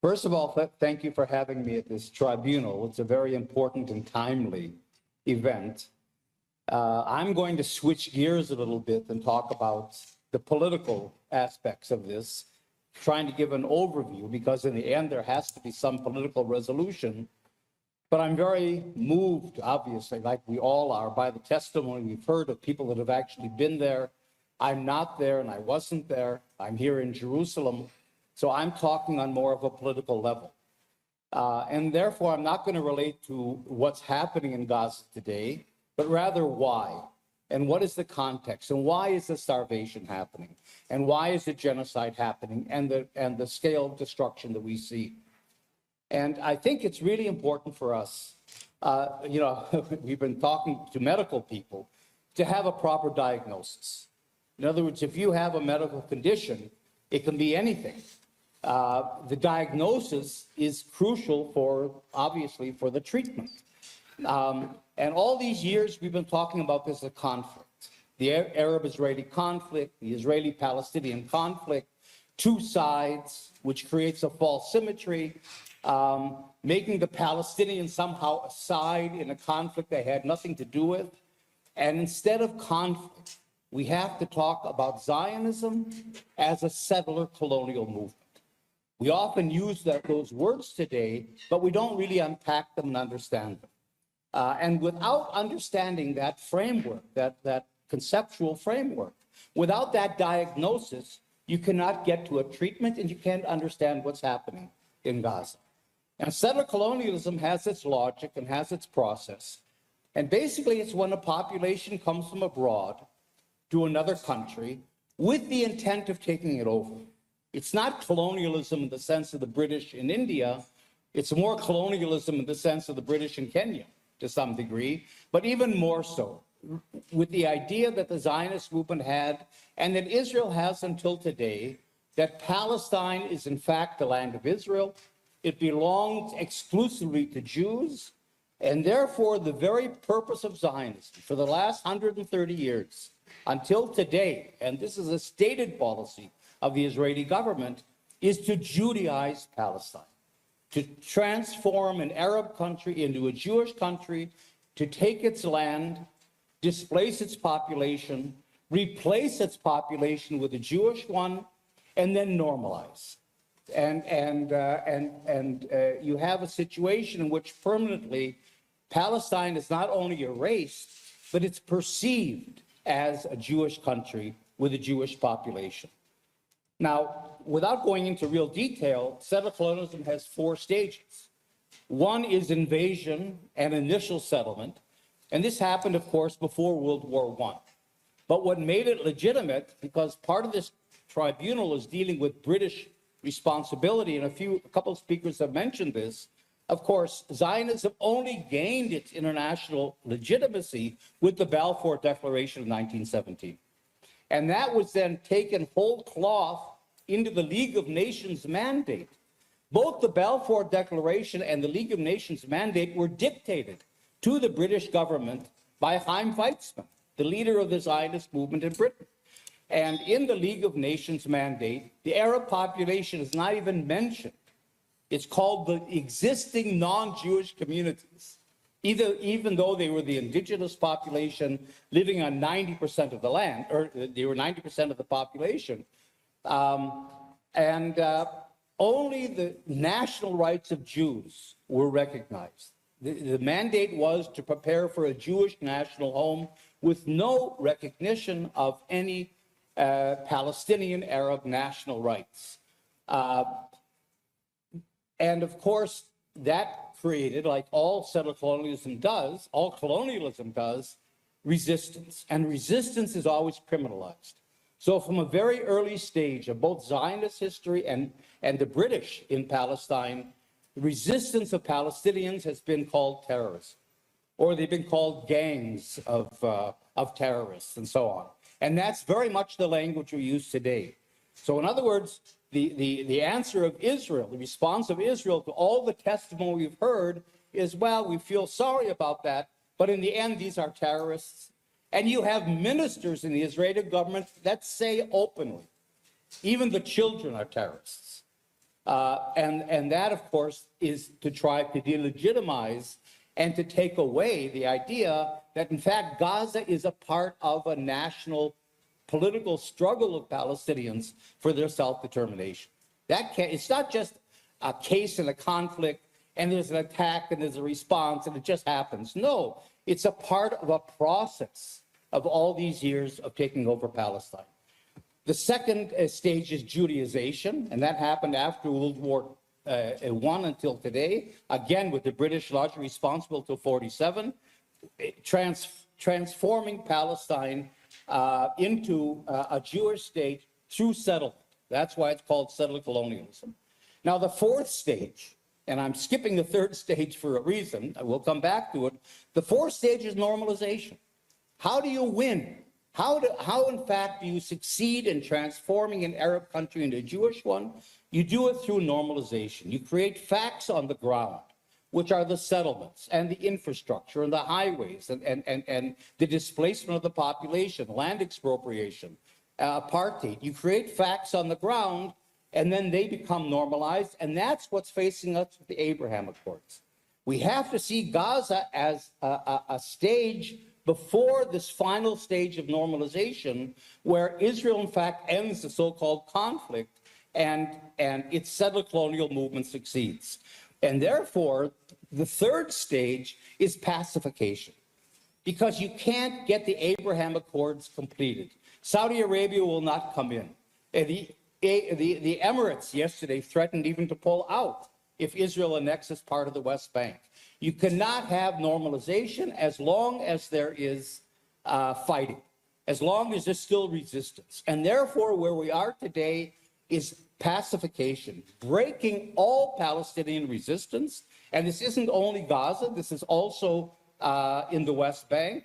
First of all, thank you for having me at this tribunal. It's a very important and timely event. I'm going to switch gears a little bit and talk about the political aspects of this, trying to give an overview, because in the end there has to be some political resolution. But I'm very moved, obviously, like we all are, by the testimony we've heard of people that have actually been there. I'm not there and I wasn't there. I'm here in Jerusalem. So I'm talking on more of a political level. And therefore, I'm not going to relate to what's happening in Gaza today, but rather why. And what is the context? And why is the starvation happening? And why is the genocide happening? And the scale of destruction that we see. And I think it's really important for us, we've been talking to medical people, to have a proper diagnosis. In other words, if you have a medical condition, it can be anything. The diagnosis is crucial obviously, for the treatment. And all these years we've been talking about this as a conflict. The Arab-Israeli conflict, the Israeli-Palestinian conflict, two sides, which creates a false symmetry, making the Palestinians somehow a side in a conflict they had nothing to do with. And instead of conflict, we have to talk about Zionism as a settler colonial movement. We often use those words today, but we don't really unpack them and understand them. And without understanding that framework, that conceptual framework, without that diagnosis, you cannot get to a treatment and you can't understand what's happening in Gaza. And settler colonialism has its logic and has its process. And basically, it's when a population comes from abroad to another country with the intent of taking it over. It's not colonialism in the sense of the British in India. It's more colonialism in the sense of the British in Kenya, to some degree, but even more so, with the idea that the Zionist movement had, and that Israel has until today, that Palestine is in fact the land of Israel. It belongs exclusively to Jews, and therefore the very purpose of Zionism for the last 130 years until today, and this is a stated policy of the Israeli government, is to Judaize Palestine, to transform an Arab country into a Jewish country, to take its land, displace its population, replace its population with a Jewish one, and then normalize. And you have a situation in which permanently Palestine is not only erased, but it's perceived as a Jewish country with a Jewish population. Now, without going into real detail, settler colonialism has four stages. One is invasion and initial settlement, and this happened, of course, before World War I. But what made it legitimate, because part of this tribunal is dealing with British responsibility, and a couple of speakers have mentioned this, of course, Zionism only gained its international legitimacy with the Balfour Declaration of 1917. And that was then taken whole cloth into the League of Nations mandate. Both the Balfour Declaration and the League of Nations mandate were dictated to the British government by Chaim Weizmann, the leader of the Zionist movement in Britain. And in the League of Nations mandate, the Arab population is not even mentioned. It's called the existing non-Jewish communities, even though they were the indigenous population living on 90% of the land, or they were 90% of the population. Only the national rights of Jews were recognized. The mandate was to prepare for a Jewish national home with no recognition of any Palestinian Arab national rights. And of course, that created, like all settler colonialism does, resistance. And resistance is always criminalized. So from a very early stage of both Zionist history and the British in Palestine, the resistance of Palestinians has been called terrorism, or they've been called gangs of terrorists and so on. And that's very much the language we use today. So in other words, the answer of Israel, the response of Israel to all the testimony we've heard is, well, we feel sorry about that, but in the end, these are terrorists. And you have ministers in the Israeli government that say openly, even the children are terrorists. And that, of course, is to try to delegitimize and to take away the idea that, in fact, Gaza is a part of a national political struggle of Palestinians for their self-determination. It's not just a case in a conflict and there's an attack and there's a response and it just happens. No, it's a part of a process of all these years of taking over Palestine. The second stage is Judaization, and that happened after World War I until today, again with the British largely responsible till 47, transforming Palestine into a Jewish state through settlement. That's why it's called settler colonialism. Now, the fourth stage, and I'm skipping the third stage for a reason, I will come back to it. The fourth stage is normalization. How do you win? How, in fact, do you succeed in transforming an Arab country into a Jewish one? You do it through normalization. You create facts on the ground, which are the settlements and the infrastructure and the highways and the displacement of the population, land expropriation, apartheid. You create facts on the ground, and then they become normalized, and that's what's facing us with the Abraham Accords. We have to see Gaza as a stage before this final stage of normalization, where Israel, in fact, ends the so-called conflict and its settler colonial movement succeeds. And therefore, the third stage is pacification, because you can't get the Abraham Accords completed. Saudi Arabia will not come in. The Emirates yesterday threatened even to pull out if Israel annexes part of the West Bank. You cannot have normalization as long as there is fighting, as long as there's still resistance. And therefore, where we are today is pacification, breaking all Palestinian resistance. And this isn't only Gaza, this is also in the West Bank,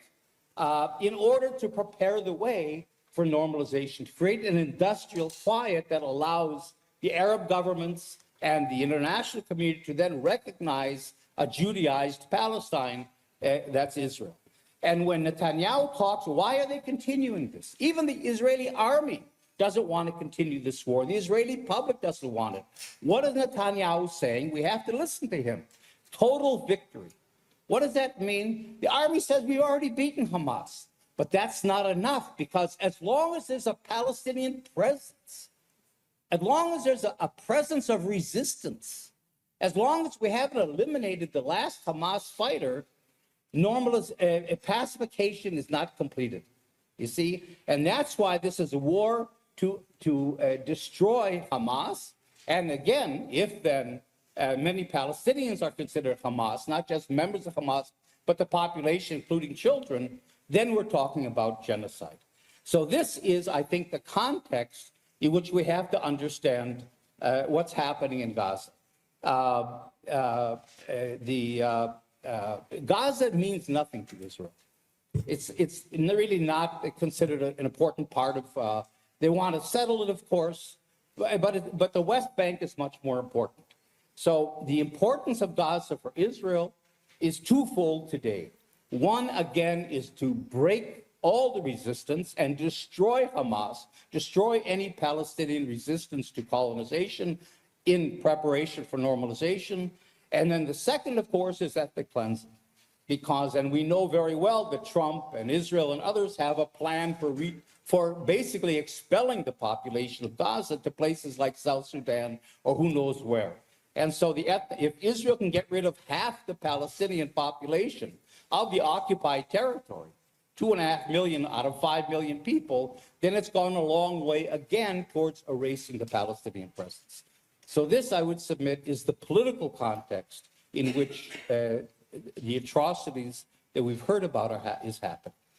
in order to prepare the way for normalization, to create an industrial quiet that allows the Arab governments and the international community to then recognize a Judaized Palestine, that's Israel. And when Netanyahu talks, why are they continuing this? Even the Israeli army doesn't want to continue this war. The Israeli public doesn't want it. What is Netanyahu saying? We have to listen to him. Total victory. What does that mean? The army says we've already beaten Hamas. But that's not enough, because as long as there's a Palestinian presence, as long as there's a presence of resistance, as long as we haven't eliminated the last Hamas fighter, pacification is not completed. You see? And that's why this is a war to destroy Hamas. And again, if then many Palestinians are considered Hamas, not just members of Hamas, but the population, including children, then we're talking about genocide. So this is, I think, the context in which we have to understand what's happening in Gaza. Gaza means nothing to Israel. It's really not considered an important part of, they want to settle it, of course, but the West Bank is much more important. So the importance of Gaza for Israel is twofold today. One, again, is to break all the resistance and destroy Hamas, destroy any Palestinian resistance to colonization in preparation for normalization. And then the second, of course, is ethnic cleansing. Because, and we know very well that Trump and Israel and others have a plan for basically expelling the population of Gaza to places like South Sudan or who knows where. And so if Israel can get rid of half the Palestinian population of the occupied territory, 2.5 million out of 5 million people, then it's gone a long way again towards erasing the Palestinian presence. So this, I would submit, is the political context in which the atrocities that we've heard about is happening.